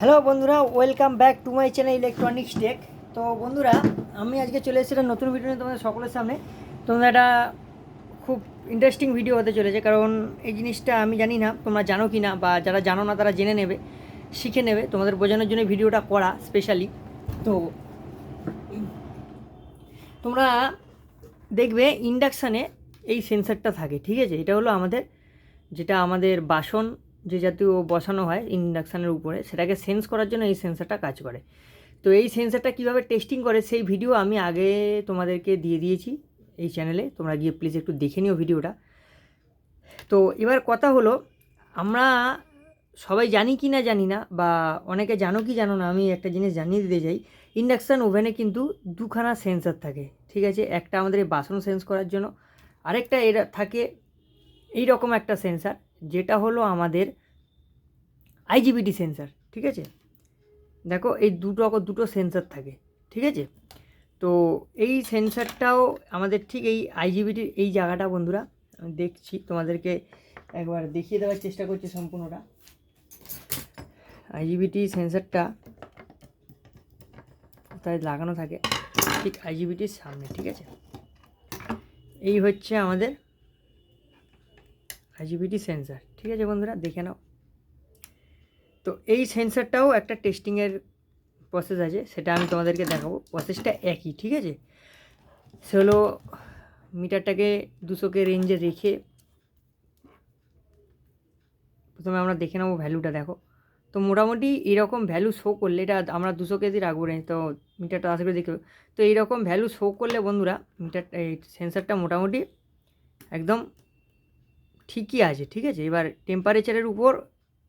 Hello বন্ধুরা, welcome back to my channel electronics tech. তো বন্ধুরা, আমি আজকে চলে এসেছিলাম নতুন ভিডিও নিয়ে তোমাদের সকলের সামনে। তোমরা একটা খুব ইন্টারেস্টিং ভিডিও হতে চলেছে, কারণ এই জিনিসটা আমি জানি না তোমরা জানো কি না, বা যারা জানো না তারা জেনে নেবে, শিখে নেবে। তোমাদের বোঝানোর জন্য ভিডিওটা করা স্পেশালি। তো তোমরা দেখবে ইন্ডাকশানে এই সেন্সারটা থাকে, ঠিক আছে? এটা হলো আমাদের বাসন যে জাতীয় বসানো হয় ইন্ডাকশানের উপরে, সেটাকে সেন্স করার জন্য এই সেন্সারটা কাজ করে। তো এই সেন্সারটা কীভাবে টেস্টিং করে সেই ভিডিও আমি আগে তোমাদেরকে দিয়ে দিয়েছি এই চ্যানেলে, তোমরা গিয়ে প্লিজ একটু দেখে নিও ভিডিওটা। তো এবার কথা হলো, আমরা সবাই জানি কি না জানি না, বা অনেকে জানো কি জানো না, আমি একটা জিনিস জানিয়ে দিতে চাই। ইন্ডাকশান ওভেনে কিন্তু দুখানা সেন্সার থাকে, ঠিক আছে? একটা আমাদের এই বাসন সেন্স করার জন্য, আরেকটা এরা থাকে এই রকম একটা সেন্সার, যেটা হলো আমাদের আইজিবিটি সেন্সার, ঠিক আছে? দেখো, এই দুটো সেন্সার থাকে, ঠিক আছে? তো এই সেন্সারটাও আমাদের ঠিক এই আইজিবিটির এই জায়গাটা, বন্ধুরা আমি দেখছি, তোমাদেরকে একবার দেখিয়ে দেওয়ার চেষ্টা করছি সম্পূর্ণটা। আইজিবিটি সেন্সারটা কোথায় লাগানো থাকে, ঠিক আইজিবিটির সামনে, ঠিক আছে? এই হচ্ছে আমাদের আইজিবিটি সেন্সার, ঠিক আছে বন্ধুরা, দেখে নাও। তো এই সেন্সারটাও একটা টেস্টিংয়ের প্রসেস আছে, সেটা আমি তোমাদেরকে দেখাবো। প্রসেসটা একই, ঠিক আছে? সে হলো মিটারটাকে 200 রেঞ্জে রেখে প্রথমে আমরা দেখে নেবো ভ্যালুটা। দেখো, তো মোটামুটি এরকম ভ্যালু শো করলে, এটা আমরা 200 রাখবো রেঞ্জ, তো মিটারটা আশা করে দেখবে। তো এইরকম ভ্যালু শো করলে বন্ধুরা, এই সেন্সারটা মোটামুটি একদম ঠিকই আছে, ঠিক আছে? এবার টেম্পারেচারের উপর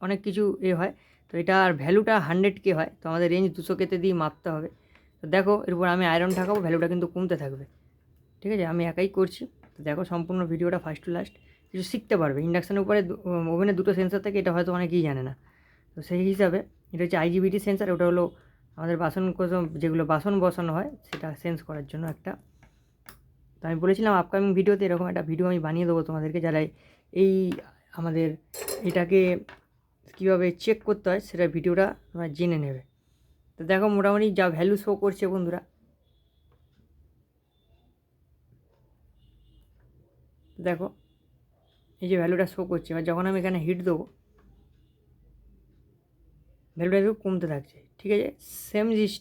অনেক কিছু হয়। তো এটার ভ্যালুটা 100K হয়, তো আমাদের রেঞ্জ 200K দিয়ে মাপতে হবে। তো দেখো, এরপর আমি আয়রন ঠাকাবো, ভ্যালুটা কিন্তু কমতে থাকবে, ঠিক আছে? আমি একাই করছি। তো দেখো সম্পূর্ণ ভিডিওটা ফার্স্ট টু লাস্ট, কিছু শিখতে পারবে। ইন্ডাকশানের উপরে ওভেনে দুটো সেন্সার থাকে, এটা হয়তো অনেকেই জানে না। তো সেই হিসাবে এটা হচ্ছে আইজিবিটি সেন্সার, ওটা হলো আমাদের বাসন যেগুলো বাসন বসানো হয় সেটা সেন্স করার জন্য একটা। তো আমি বলেছিলাম আপকামিং ভিডিওতে এরকম একটা ভিডিও আমি বানিয়ে দেবো তোমাদেরকে, যারা এই আমাদের এটাকে কীভাবে চেক করতে হয় সেটা ভিডিওটা তোমরা জেনে নেবে। তো দেখো মোটামুটি যা ভ্যালু শো করছে বন্ধুরা, দেখো এই যে ভ্যালুটা শো করছে। এবার যখন আমি এখানে হিট দেবো, ভ্যালুটা একটু কমতে থাকছে, ঠিক আছে? সেম জিনিস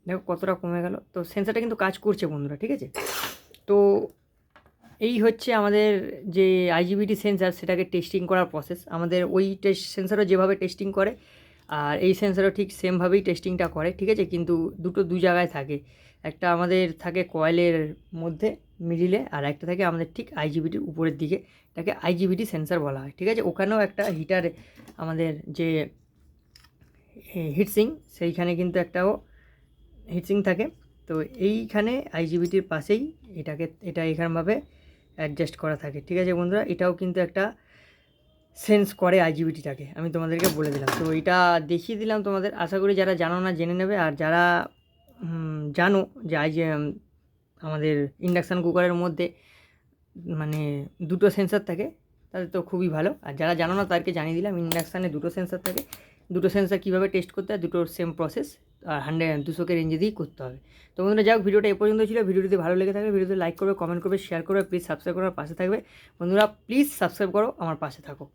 দেখো কতটা কমে গেল। তো সেন্সারটা কিন্তু কাজ করছে বন্ধুরা, ঠিক আছে? তো এই হচ্ছে আমাদের যে আইজিবিটি সেন্সার, সেটাকে টেস্টিং করার প্রসেস। আমাদের ওই সেন্সারও যেভাবে টেস্টিং করে, আর এই সেন্সারও ঠিক সেমভাবেই টেস্টিংটা করে, ঠিক আছে? কিন্তু দু জায়গায় থাকে। একটা আমাদের থাকে কয়েলের মধ্যে মিডিলে, আর একটা থাকে আমাদের ঠিক আইজিবিটির উপরের দিকে, এটাকে আইজিবিটি সেন্সার বলা হয়, ঠিক আছে? ওখানেও একটা হিটার, আমাদের যে হিটসিং, সেইখানে কিন্তু একটাও হিটসিং থাকে। তো এইখানে আইজিবিটির পাশেই এটা এখানভাবে অ্যাডজাস্ট করা থাকে, ঠিক আছে বন্ধুরা? এটাও কিন্তু একটা সেন্স করে আইজিবিটিটাকে, আমি তোমাদেরকে বলে দিলাম। তো এটা দেখিয়ে দিলাম তোমাদের, আশা করি যারা জানো না জেনে নেবে। আর যারা জানো যে আমাদের ইন্ডাকশান কুকারের মধ্যে মানে দুটো সেন্সার থাকে, তাদের তো খুবই ভালো। আর যারা জানো না তাদেরকে জানিয়ে দিলাম, ইন্ডাকশানে দুটো সেন্সার থাকে। দুটো সেন্সার কীভাবে টেস্ট করতে হয়, দুটোর সেম প্রসেস, আর 200K রেঞ্জে দিয়েই করতে হবে। তো বন্ধুরা, যাই হোক, ভিডিওটা এ পর্যন্ত ছিল। ভিডিও যদি ভালো লেগে থাকে, ভিডিওতে লাইক করবে, কমেন্ট করবে, শেয়ার করবে, প্লিজ সাবস্ক্রাইব করার পাশে থাকবে। বন্ধুরা প্লিজ সাবস্ক্রাইব করো, আমার পাশে থাকো।